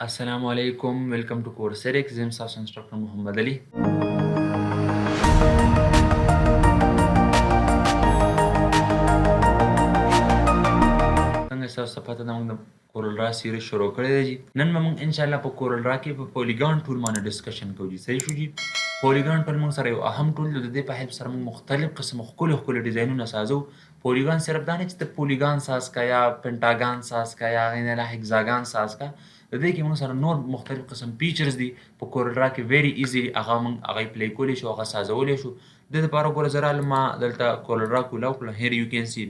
السلام علیکم ویلکم ټو کورسریک زم تاسو انسټرکټر محمد علي څنګه تاسو پته ده موږ د CorelDRAW سیریز شروع کړی دی جی نن به موږ ان شاء الله په CorelDRAW کې په پولیګان ټول باندې ډسکشن کوو جی صحیح شو جی پولیګان ټول موږ سره یو اهم ټول د دې په هیلپ سره موږ مختلف قسم ښکلي ډیزاینونه سازو پولیګان صرف دا نه چې ته پولیګان ساز کا یا پنټاګان ساز کا یا غینه هگزاګان ساز کا د دې کې موږ سره نور مختلف قسم فیچرز دي په CorelDRAW کې ویری ایزیلی هغه پلی کولی شو هغه سازولی شو د دې لپاره ګوره زه راغلم ما دلته CorelDRAW کولاو کړله هیر یو کین سی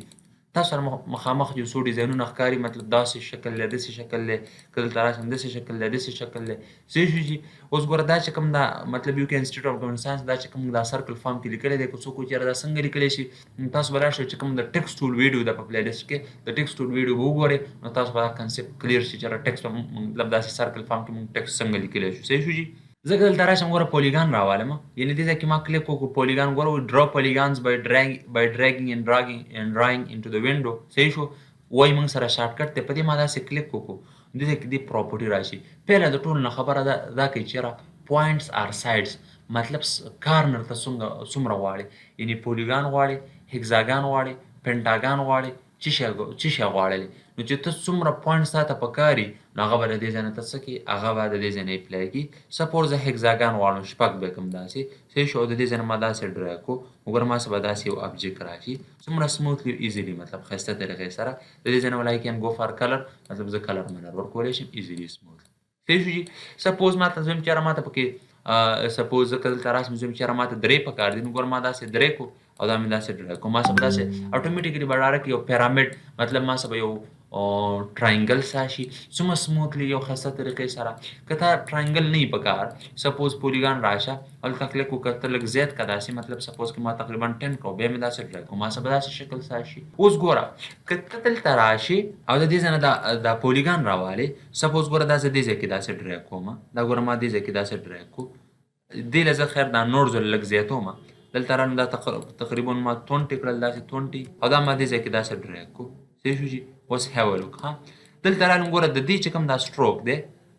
تاسو سره مخامخ یو څو ډیزاینونه ښکاري مطلب داسې شکل دی داسې شکل دی که دلته راشم داسې شکل دی داسې شکل دی صحیح شو جي اوس ګوره دا چې کوم دا مطلب یو کې انسټیټیوټ اف ګورنمنټ ساینس دا چې کوم دا سرکل فارم کې لیکلی دی که څوک وایي چېرې دا څنګه لیکلی شي تاسو به راشئ چې کوم د ټیکسټ ټول ویډیو ده په پلی لسټ کې د ټیکسټ ټول ویډیو به وګورئ نو تاسو به دا کنسپټ کلیر شي چې ټیکسټ مطلب داسې سرکل فارم کې موږ ټیکسټ څنګه لیکلی شو صحیح شو جي زه که دلته راشم ګوره پولیګان راوالم یعنې دې ځای کې ما کلیک وکړو پولیګان ګوره draw polygons by dragging and drawing into the window صحیح شو وایي موږ سره شارټکټ دی په دې ما داسې کلیک وکړو دې ځای کې دې پراپرټي راشي پیله د ټولو نه خبره دا کوي چېرې پوینټس آر سایډس مطلب کارنر ته څومره غواړي یعنې پولیګان غواړي هگزاګان غواړي پنټاګان غواړي څه شی غواړلی نو چې ته څومره پوینټس تا ته پکار وي نو هغه به د دې ځای نه ته څه کړي هغه به د دې ځای نه اپلای کړي سپوز زه هگزاګان غواړم شپږ به کوم داسې صحیح شو او د دې ځای نه ما داسې ډرا کړو وګوره ما څه به داسې یو ابجیکټ راشي څومره سموتلی ایزیلی مطلب ښایسته طریقې سره د دې ځای نه ولا کین ګو فار کلر مطلب زه کلر منر ورکولی شم ایزیلی سموتلی صحیح شو جي سپوز ما ته زه ویم چېرې ما ته پکې سپوز زه که دلته راشم زه ویم چېرې ما ته درې پکار دي نو ګوره ما داسې درې کړو او دا مې داسې ډرا کړو ما څه به داسې اټومیټیکلي به ډایرکټ یو پیرامډ مطلب ما څه به یو ټراینګل ساشي څومره سموتلی یو ښایسته طریقې سره که تا ټراینګل نه وي پکار سپوز پولیګان راشه هلته کلیک وکړه ته لږ زیات که داسې مطلب سپوز که ما تقریبا 10 کړو بیا مې داسې ډرا کړو ما څه به داسې شکل ساشي اوس ګوره که ته دلته راشي او د دې ځای نه دا پولیګان راوالې سپوز ګوره دا زه دې ځای کې داسې ډرا کوم دا ګوره ما دې ځای کې داسې ډرا کړو دې له زه خیر دا نور زه لږ زیاتوم دلته رانه دا تقریبا ما 20 کړل داسې 20 او دا ما دې ځای کې داسې ډرا کړو صحیح شو جي اوس هیول وکړه دلته رالم ګوره د دې چې کوم دا سټروک دی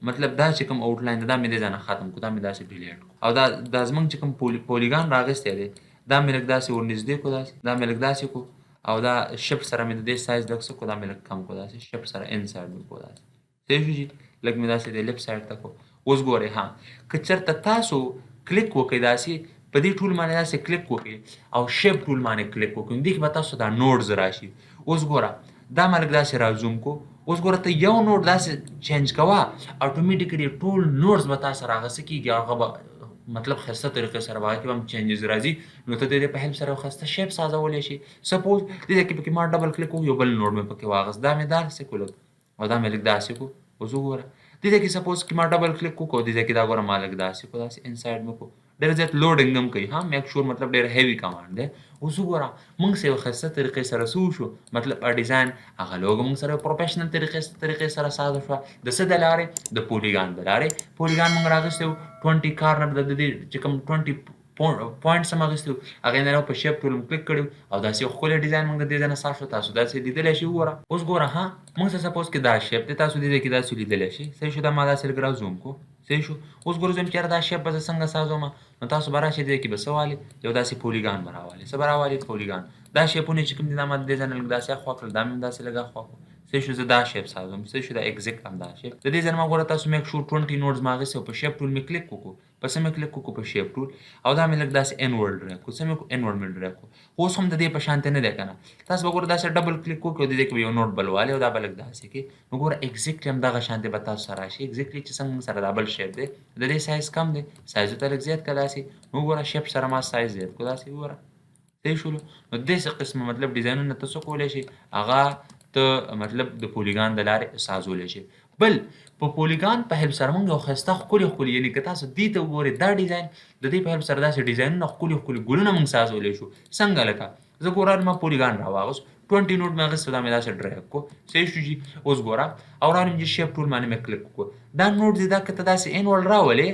مطلب دا چې کوم آوټلاین دی دا مې دې ځای نه ختم کړو دا مې داسې ډیلیټ کړو او دا زموږ چې کوم پولیګان راغستی دی دا مې لږ داسې ورنږدې کړو داسې دا مې لږ داسې کړو او دا شفټ سره مې د دې سایز لږ څه کړو دا مې لږ کم کړو داسې شفټ سره ان سایډ مې کړو داسې صحیح شو جي لږ مې داسې د لیفټ سایډ ته کړو اوس ګورئ ها که چېرته تاسو کلیک وکړئ داسې په دې ټول باندې داسې کلیک وکړئ او شیپ ټول باندې کلیک وکړئ دې کې به تاسو دا نوډز راشي اوس ګوره دا ما لږ داسې رازوم کو اوس ګوره ته یو نوډ داسې چینج کوه اټومیټیکلي ټول نوډز به تا سره هغه څه کېږي هغه به مطلب ښایسته طریقې سره به هغه کې به هم چینجز راځي نو ته د دې په هیلپ سره یو ښایسته شیپ سازولی شي سپوز دې ځای کې پکې ما ډبل کلیک وکړو یو بل نوډ مې پکې واغست دا مې داسې کړو او دا مې لږ داسې کړو اوس وګوره دې ځای کې سپوز کې ما ډبل کلیک وکړو دې ځای کې دا ګوره ما لږ داسې کړو داسې انسایډ مې کړو ډېر زیات لوډینګ هم کوي ها میک شور مطلب ډېر هیوي کمانډ دی اوس وګوره موږ سره یو ښایسته طریقې سره څه وشو مطلب ډیزاین هغه لوګو موږ سره یو پروفیشنل طریقې سره سازه شوه د څه د لارې د پولیګان د لارې پولیګان موږ راغوستی وو 20 کارنر د دې چې کوم 20 پوینټس هم اخیستي وو هغې نه په شیپ ټول کلیک کړي او داسې یو ښکلی ډیزاین موږ د دې ځای نه صاف شو تاسو داسې لیدلی شئ وګوره اوس ګوره ها موږ ته سپوز کې دا شیپ دی تاسو دې ځای کې داسې لیدلی شئ صحیح شو دا ما داسې لږ رازوم کړو صحیح شو اوس ګوره زم چېرې دا شیپ به زه څنګه سازوم نو تاسو به راشئ دې کې به څه والي یو داسې پولیګان به راوالي څه به راوالي پولیګان دا شیپونه چې کوم دي دا ما د دې ځای نه لږ داسې اخوا کړل دا مې هم داسې لږ اخوا کړو صحیح شو زه دا شیپ سازوم صحیح شو دا ایګزیکټ هم دا شیپ د دې ځای نه ما ګوره تاسو میک شور 20 نوډز ما اخیستي او په شیپ ټول مې کلیک وکړو په څه مې کلیک وکړو په شیپ ټول او دا مې لږ داسې انورډ ډرا کړو څه مې کړو انورډ مې ډرا کړو اوس هم د دې په شانتې نه دی که نه تاسو به ګوره داسې ډبل کلیک وکړو د دې کې به یو نوټ بل والي او دا به لږ داسې کې نو ګوره ایګزیکټلی هم دغه شانتې به تاسو سره راشي ایګزیکټلی چې څنګه موږ سره دا بل شیپ دی د دې سایز کم دی سایز ته لږ زیات کړه داسې نو ګوره شیپ سره ما سایز زیات کړو داسې وګوره صحیح شولو نو داسې قسمه مطلب ډیزاینونه ته څه کولی شي هغه ته مطلب د پولیګان د لارې سازولی شي بل په پولیګان په هیلپ سره موږ یو ښایسته ښکلي یعنې که تاسو دې ته وګورئ دا ډیزاین د دې په هیلپ سره داسې ډیزاینونه ښکلي ګلونه موږ سازولی شو څنګه لکه زه ګوره ما پولیګان راواغوست 20 نوټ مې اخیسته دا مې داسې ډرا کړو صحیح شو جي اوس ګوره او رالم جي شیپ ټول باندې مې کلیک وکړو دا نوټ دی دا که ته داسې انول راولې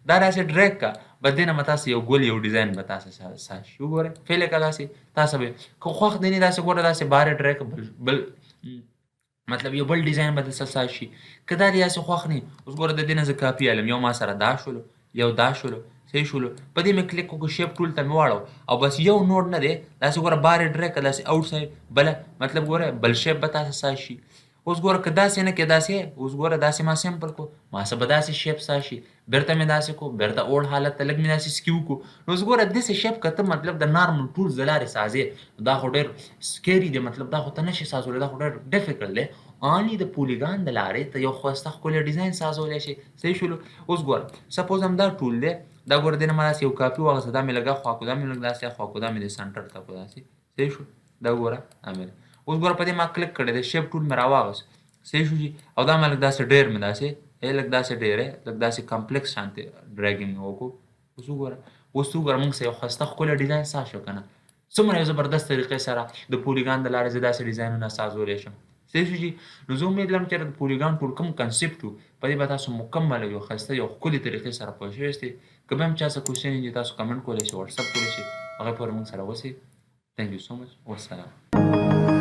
دا داسې ډریګ کړه بس دې نه به تاسو یو ګل یو ډیزاین به تاسو ساشي وګورئ فعل یې کړه داسې تاسو به که خوښ دی نه داسې ګوره داسې بارې ډریګ بل مطلب یو بل ډیزاین به درسره ساز شي. که دا دې هسې خوښ نه وي، اوس ګوره د دې نه زه کاپي علم، یو ما سره دا شولو، یو دا شولو، صحیح شولو. په دې مې کلیک وکړو، شیپ ټول ته مې واړو او بس یو نوډ نه دی، داسې ګوره بار یې ډرېګ کړه داسې آوټ سایډ بله، مطلب ګوره بل شیپ به تاسې ساز شي. اوس ګوره که داسې نه کې داسې، اوس ګوره داسې ما سمپل کړو، ما څه به داسې شیپ ساز شي، بېرته مې داسې کړو، بېرته اوړ حالت ته لږ مې داسې سکیو کړو. نو اوس ګوره داسې شیپ که ته مطلب د نارمل ټولز د لارې سازې، دا خو ډېر سکیري دی، مطلب دا خو ته نشي سازولی، دا خو ډېر ډیفیکلټ دی. آنلی د پولیګان د لارې ته یو ښایسته ښکلی ډیزاین سازولی شي. صحیح شولو. اوس ګوره سپوز هم دا ټول دی، دا ګوره دې نه ما داسې یو کاپي واخیسته، دا مې لږ اخوا کړو، دا مې لږ داسې اخوا کړو، دا مې دې سنټر ته کړو داسې. صحیح شو. دا ګوره امیر. اوس ګوره په دې ما کلیک کړی دی، شیپ ټول مې راواغست. صحیح شو جي. او دا ما لږ داسې ډېر مې داسې لږ داسې ډېر لږ داسې کمپلیکس شانتې ډریګینګ مې وکړو. اوس وګوره موږ سره یو ښایسته ښکلی ډیزاین ساز شو که نه. څومره یو زبردست طریقې سره د پولیګان د لارې زه داسې ډیزاینونه سازولی شم. صحیح شو جي. نو زه امید لرم چې د پولیګان ټول کوم کنسپټ و په دې به تاسو مکمل یو ښایسته یو ښکلي طریقې سره پوه شوي یاستئ. که بیا هم چا څه کوېسچن وي تاسو کمنټ کولی شئ، واټساپ کولی شئ، هغې پورې موږ سره اوسئ. تھینک یو سو مچ. والسلام.